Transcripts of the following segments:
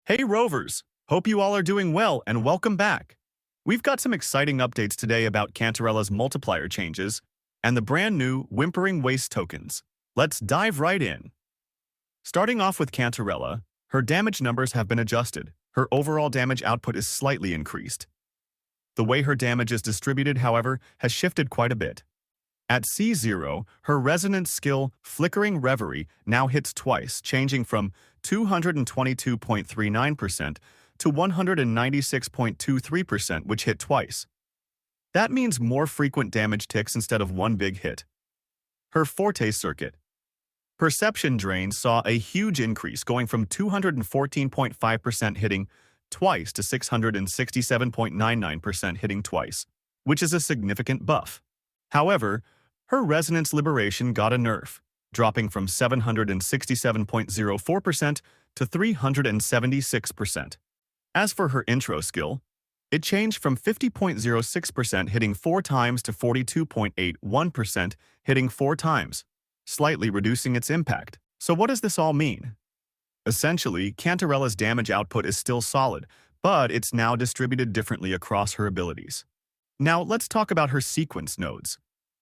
Hey Rovers! Hope you all are doing well and welcome back. We've got some exciting updates today about Cantarella's multiplier changes and the brand new Whimpering waste tokens. Let's dive right in. Starting off with Cantarella, her damage numbers have been adjusted. Her overall damage output is slightly increased. The way her damage is distributed, however, has shifted quite a bit. At C0, her resonance skill, Flickering Reverie, now hits twice, changing from 222.39% to 196.23%, which hit twice. That means more frequent damage ticks instead of one big hit. Her Forte circuit. Perception Drain saw a huge increase, going from 214.5% hitting twice to 667.99% hitting twice, which is a significant buff. However, her Resonance Liberation got a nerf, dropping from 767.04% to 376%. As for her intro skill, it changed from 50.06% hitting 4 times to 42.81% hitting 4 times, slightly reducing its impact. So what does this all mean? Essentially, Cantarella's damage output is still solid, but it's now distributed differently across her abilities. Now let's talk about her sequence nodes.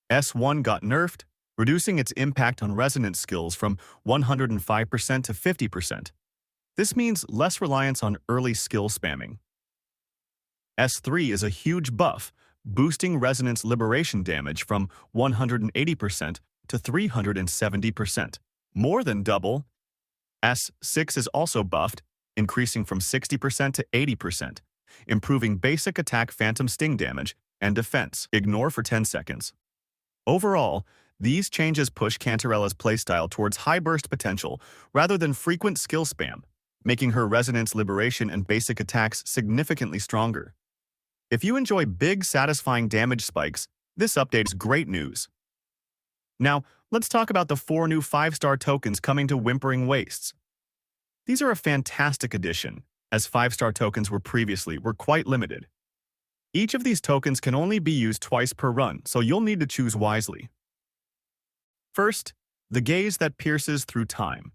S1 got nerfed, reducing its impact on resonance skills from 105% to 50%. This means less reliance on early skill spamming. S3 is a huge buff, boosting resonance liberation damage from 180% to 370%, more than double. S6 is also buffed, increasing from 60% to 80%, improving basic attack phantom sting damage and defense. Ignore for 10 seconds. Overall, these changes push Cantarella's playstyle towards high burst potential rather than frequent skill spam, making her resonance liberation and basic attacks significantly stronger. If you enjoy big, satisfying damage spikes, this update is great news. Now, let's talk about the 4 new 5-star tokens coming to Whimpering Wastes. These are a fantastic addition, as 5-star tokens were quite limited. Each of these tokens can only be used twice per run, so you'll need to choose wisely. First, the Gaze that pierces through time.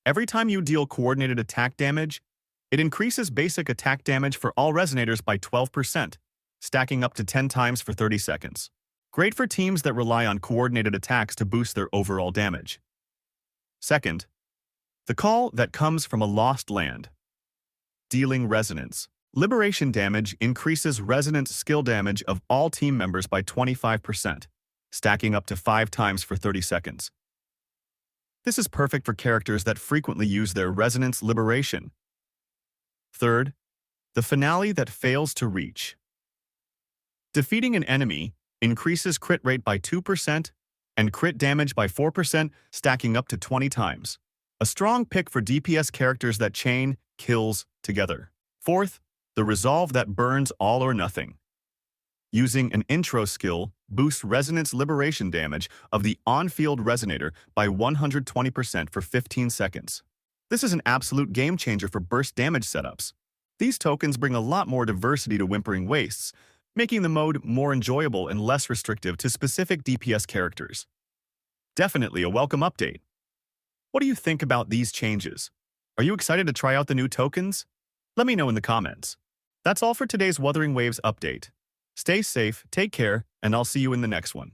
Every time you deal coordinated attack damage, it increases basic attack damage for all resonators by 12%, stacking up to 10 times for 30 seconds. Great for teams that rely on coordinated attacks to boost their overall damage. Second, the Call that comes from a lost land. Dealing resonance. Liberation damage increases resonance skill damage of all team members by 25%, stacking up to 5 times for 30 seconds. This is perfect for characters that frequently use their resonance liberation. Third, the Finale that fails to reach. Defeating an enemy increases crit rate by 2% and crit damage by 4%, stacking up to 20 times. A strong pick for DPS characters that chain kills together. Fourth, the Resolve that burns all or nothing. Using an intro skill boosts resonance liberation damage of the on-field resonator by 120% for 15 seconds. This is an absolute game changer for burst damage setups. These tokens bring a lot more diversity to Whimpering Wastes, making the mode more enjoyable and less restrictive to specific DPS characters. Definitely a welcome update. What do you think about these changes? Are you excited to try out the new tokens? Let me know in the comments. That's all for today's Wuthering Waves update. Stay safe, take care, and I'll see you in the next one.